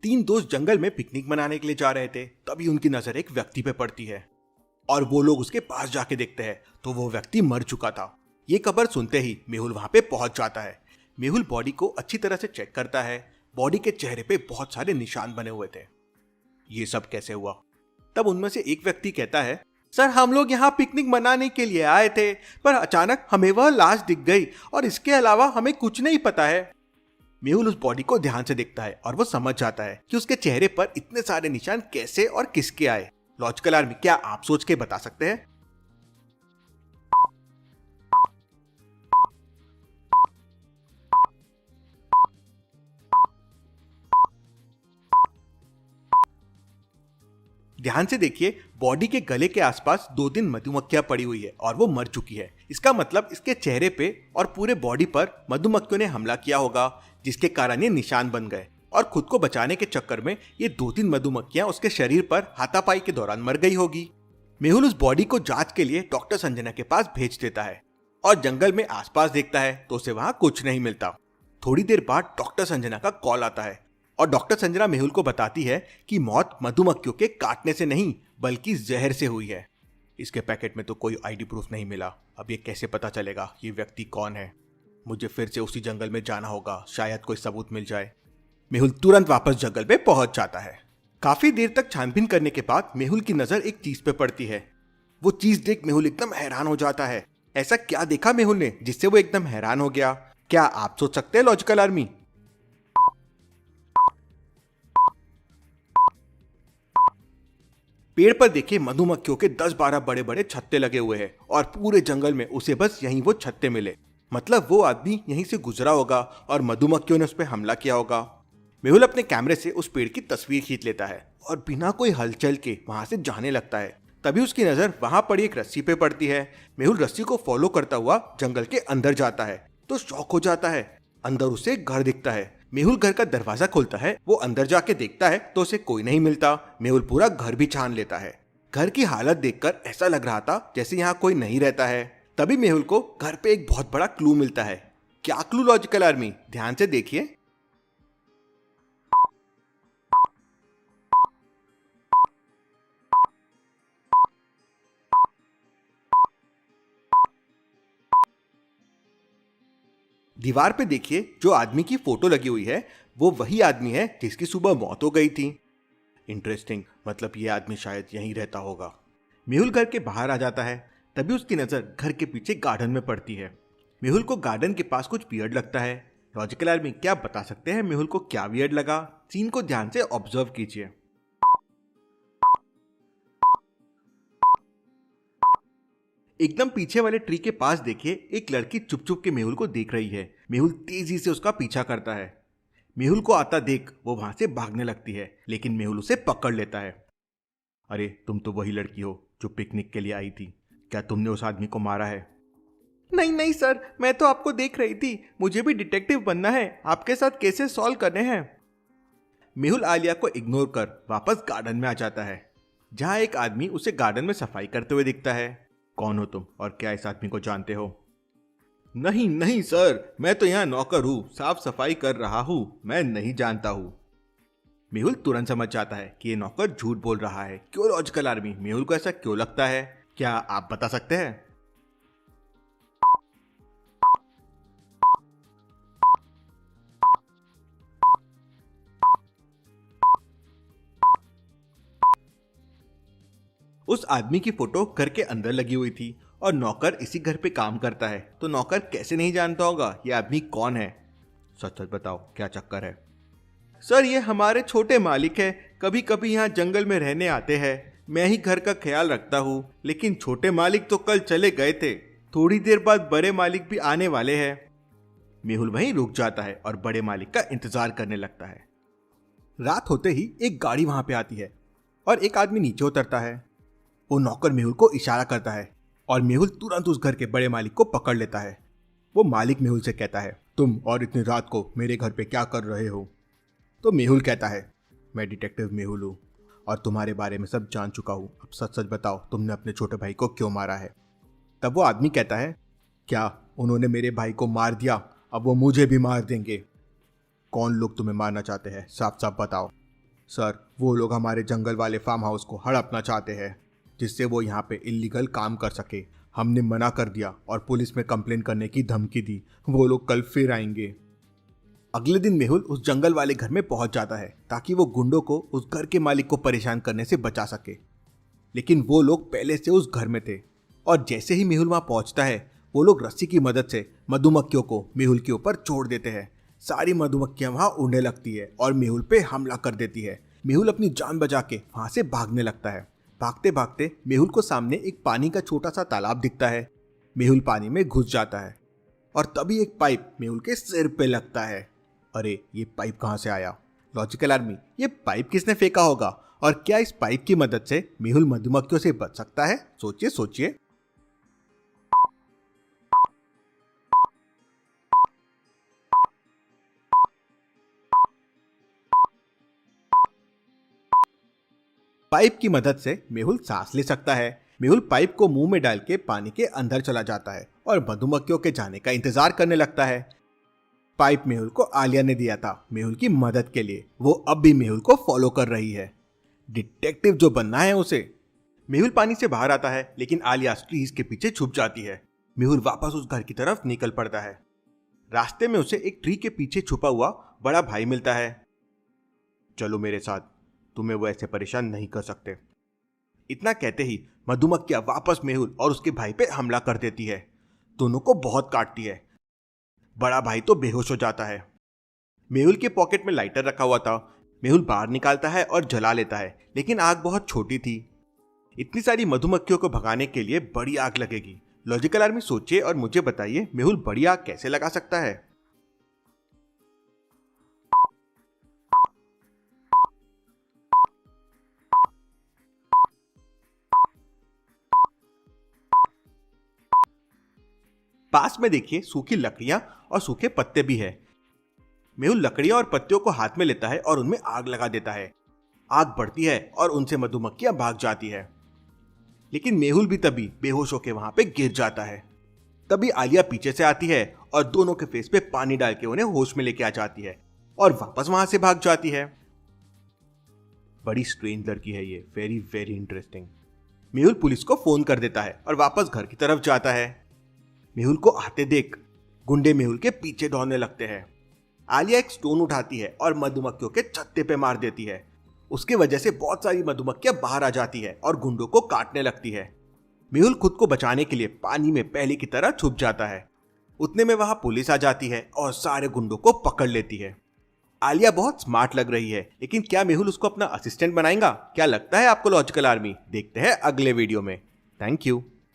तीन दोस्त जंगल में पिकनिक मनाने के लिए जा रहे थे। तभी उनकी नजर एक व्यक्ति पे पड़ती है और वो लोग उसके पास जाके देखते हैं तो वो व्यक्ति मर चुका था। ये खबर सुनते ही मेहुल वहां पे पहुंच जाता है। मेहुल बॉडी को अच्छी तरह से चेक करता है। बॉडी के चेहरे पे बहुत सारे निशान बने हुए थे। ये सब कैसे हुआ? तब उनमें से एक व्यक्ति कहता है, सर हम लोग यहाँ पिकनिक मनाने के लिए आए थे, पर अचानक हमें वह लाश दिख गई और इसके अलावा हमें कुछ नहीं पता है। मेहुल उस बॉडी को ध्यान से देखता है और वो समझ जाता है कि उसके चेहरे पर इतने सारे निशान कैसे और किसके आए। लॉजिकल आर्मी, क्या आप सोच के बता सकते हैं? ध्यान से देखिए, बॉडी के गले के आसपास 2-3 मधुमक्खियां पड़ी हुई है और वो मर चुकी है। इसका मतलब इसके चेहरे पे और पूरे बॉडी पर मधुमक्खियों ने हमला किया होगा, जिसके कारण ये निशान बन गए और खुद को बचाने के चक्कर में ये 2-3 मधुमक्खियां उसके शरीर पर हाथापाई के दौरान मर गई होगी। मेहुल उस बॉडी को जांच के लिए डॉक्टर संजना के पास भेज देता है और जंगल में आसपास देखता है तो उसे वहां कुछ नहीं मिलता। थोड़ी देर बाद डॉक्टर संजना का कॉल आता है और डॉक्टर संजना मेहुल को बताती है कि मौत मधुमक्खियों के काटने से नहीं बल्कि जहर से हुई है। इसके पैकेट में तो कोई आईडी प्रूफ नहीं मिला। अब ये कैसे पता चलेगा ये व्यक्ति कौन है? मुझे फिर से उसी जंगल में जाना होगा, शायद कोई सबूत मिल जाए। मेहुल तुरंत वापस जंगल पे पहुंच जाता है। काफी देर तक छानबीन करने के बाद मेहुल की नजर एक चीज पे पड़ती है। वो चीज देख मेहुल एकदम हैरान हो जाता है। ऐसा क्या देखा मेहुल ने जिससे वो एकदम हैरान हो गया? क्या आप सोच सकते हैं लॉजिकल आर्मी? पेड़ पर देखिए मधुमक्खियों के 10-12 बड़े बड़े छत्ते लगे हुए हैं और पूरे जंगल में उसे बस यहीं वो छत्ते मिले। मतलब वो आदमी यहीं से गुजरा होगा और मधुमक्खियों ने उस पर हमला किया होगा। मेहुल अपने कैमरे से उस पेड़ की तस्वीर खींच लेता है और बिना कोई हलचल के वहां से जाने लगता है। तभी उसकी नजर वहां पड़ी एक रस्सी पे पड़ती है। मेहुल रस्सी को फॉलो करता हुआ जंगल के अंदर जाता है तो शॉक हो जाता है। अंदर उसे घर दिखता है। मेहुल घर का दरवाजा खोलता है। वो अंदर जाके देखता है तो उसे कोई नहीं मिलता। मेहुल पूरा घर भी छान लेता है। घर की हालत देखकर ऐसा लग रहा था जैसे यहाँ कोई नहीं रहता है। तभी मेहुल को घर पे एक बहुत बड़ा क्लू मिलता है। क्या क्लू लॉजिकल आर्मी? ध्यान से देखिए। दीवार पे देखिए, जो आदमी की फोटो लगी हुई है वो वही आदमी है जिसकी सुबह मौत हो गई थी। इंटरेस्टिंग, मतलब ये आदमी शायद यहीं रहता होगा। मेहुल घर के बाहर आ जाता है। तभी उसकी नजर घर के पीछे गार्डन में पड़ती है। मेहुल को गार्डन के पास कुछ वियर्ड लगता है। लॉजिकल आर्मी, क्या बता सकते हैं मेहुल को क्या वियर्ड लगा? सीन को ध्यान से ऑब्जर्व कीजिए। एकदम पीछे वाले ट्री के पास देखिए, एक लड़की चुप चुप के मेहुल को देख रही है। मेहुल तेजी से उसका पीछा करता है। मेहुल को आता देख वो वहां से भागने लगती है, लेकिन मेहुल उसे पकड़ लेता है। अरे तुम तो वही लड़की हो जो पिकनिक के लिए आई थी। क्या तुमने उस आदमी को मारा है? नहीं नहीं सर, मैं तो आपको देख रही थी। मुझे भी डिटेक्टिव बनना है, आपके साथ केसेस सॉल्व करने हैं। मेहुल आलिया को इग्नोर कर वापस गार्डन में आ जाता है, जहां एक आदमी उसे गार्डन में सफाई करते हुए दिखता है। कौन हो तुम और क्या इस आदमी को जानते हो? नहीं नहीं सर, मैं तो यहाँ नौकर हूँ, साफ सफाई कर रहा हूँ, मैं नहीं जानता हूँ। मेहुल तुरंत समझ जाता है कि ये नौकर झूठ बोल रहा है। क्यों लॉजिकल आर्मी? मेहुल को ऐसा क्यों लगता है? क्या आप बता सकते हैं? उस आदमी की फोटो घर के अंदर लगी हुई थी और नौकर इसी घर पे काम करता है, तो नौकर कैसे नहीं जानता होगा ये आदमी कौन है? सच सच बताओ, क्या चक्कर है? सर ये हमारे छोटे मालिक है, कभी कभी यहाँ जंगल में रहने आते हैं। मैं ही घर का ख्याल रखता हूँ, लेकिन छोटे मालिक तो कल चले गए थे। थोड़ी देर बाद बड़े मालिक भी आने वाले हैं। मेहुल वहीं रुक जाता है और बड़े मालिक का इंतजार करने लगता है। रात होते ही एक गाड़ी वहां पे आती है और एक आदमी नीचे उतरता है। वो नौकर मेहुल को इशारा करता है और मेहुल तुरंत उस घर के बड़े मालिक को पकड़ लेता है। वो मालिक मेहुल से कहता है, तुम और इतनी रात को मेरे घर पे क्या कर रहे हो? तो मेहुल कहता है, मैं डिटेक्टिव मेहुल हूँ और तुम्हारे बारे में सब जान चुका हूँ। अब सच सच बताओ, तुमने अपने छोटे भाई को क्यों मारा है? तब वो आदमी कहता है, क्या उन्होंने मेरे भाई को मार दिया? अब वो मुझे भी मार देंगे। कौन लोग तुम्हें मारना चाहते हैं? साफ साफ बताओ। सर, वो लोग हमारे जंगल वाले फार्म हाउस को हड़पना चाहते हैं, जिससे वो यहाँ पे इलीगल काम कर सके। हमने मना कर दिया और पुलिस में कंप्लेन करने की धमकी दी। वो लोग कल फिर आएंगे। अगले दिन मेहुल उस जंगल वाले घर में पहुंच जाता है ताकि वो गुंडों को उस घर के मालिक को परेशान करने से बचा सके। लेकिन वो लोग पहले से उस घर में थे और जैसे ही मेहुल वहां पहुंचता है, वो लोग रस्सी की मदद से मधुमक्खियों को मेहुल के ऊपर छोड़ देते हैं। सारी मधुमक्खियां वहां उड़ने लगती है और मेहुल पे हमला कर देती है। मेहुल अपनी जान बचा के वहां से भागने लगता है। भागते भागते मेहुल को सामने एक पानी का छोटा सा तालाब दिखता है। मेहुल पानी में घुस जाता है और तभी एक पाइप मेहुल के सिर पे लगता है। अरे, ये पाइप कहाँ से आया? लॉजिकल आर्मी, ये पाइप किसने फेंका होगा और क्या इस पाइप की मदद से मेहुल मधुमक्खियों से बच सकता है? सोचिए सोचिए। पाइप की मदद से मेहुल सांस ले सकता है। मेहुल पाइप को मुंह में डाल के पानी के अंदर चला जाता है और मधुमक्खियों के जाने का इंतजार करने लगता है। पाइप मेहुल को आलिया ने दिया था मेहुल की मदद के लिए। वो अब भी मेहुल को फॉलो कर रही है। डिटेक्टिव जो बनना है उसे। मेहुल पानी से बाहर आता है, लेकिन आलिया ट्रीज के पीछे छुप जाती है। मेहुल वापस उस घर की तरफ निकल पड़ता है। रास्ते में उसे एक ट्री के पीछे छुपा हुआ बड़ा भाई मिलता है। चलो मेरे साथ, तुम्हें वो ऐसे परेशान नहीं कर सकते। इतना कहते ही मधुमक्खियां वापस मेहुल और उसके भाई पे हमला कर देती है। दोनों को बहुत काटती है। बड़ा भाई तो बेहोश हो जाता है। मेहुल के पॉकेट में लाइटर रखा हुआ था। मेहुल बाहर निकालता है और जला लेता है, लेकिन आग बहुत छोटी थी। इतनी सारी मधुमक्खियों को भगाने के लिए बड़ी आग लगेगी। लॉजिकल आर्मी, सोचिए और मुझे बताइए, मेहुल बड़ी आग कैसे लगा सकता है? पास में देखिए, सूखी लकड़ियां और सूखे पत्ते भी है। मेहुल लकड़ियां और पत्तियों को हाथ में लेता है और उनमें आग लगा देता है। आग बढ़ती है और उनसे मधुमक्खियां भाग जाती है। लेकिन मेहुल भी तभी बेहोश होकर वहां पे गिर जाता है। तभी आलिया पीछे से आती है और दोनों के फेस पे पानी डाल के उन्हें होश में लेके आ जाती है और वापस वहां से भाग जाती है। बड़ी स्ट्रेंज लड़की है ये, very very interesting. Mehul police को फोन कर देता है और वापस घर की तरफ जाता है। मेहुल को आते देख गुंडे मेहुल के पीछे दौड़ने लगते हैं। आलिया एक स्टोन उठाती है और मधुमक्खियों के छत्ते पे मार देती है। उसके वजह से बहुत सारी मधुमक्खियां बाहर आ जाती है और गुंडों को काटने लगती है। मेहुल खुद को बचाने के लिए पानी में पहले की तरह छुप जाता है। उतने में वहां पुलिस आ जाती है और सारे गुंडों को पकड़ लेती है। आलिया बहुत स्मार्ट लग रही है, लेकिन क्या मेहुल उसको अपना असिस्टेंट बनाएगा? क्या लगता है आपको लॉजिकल आर्मी? देखते हैं अगले वीडियो में। Thank you.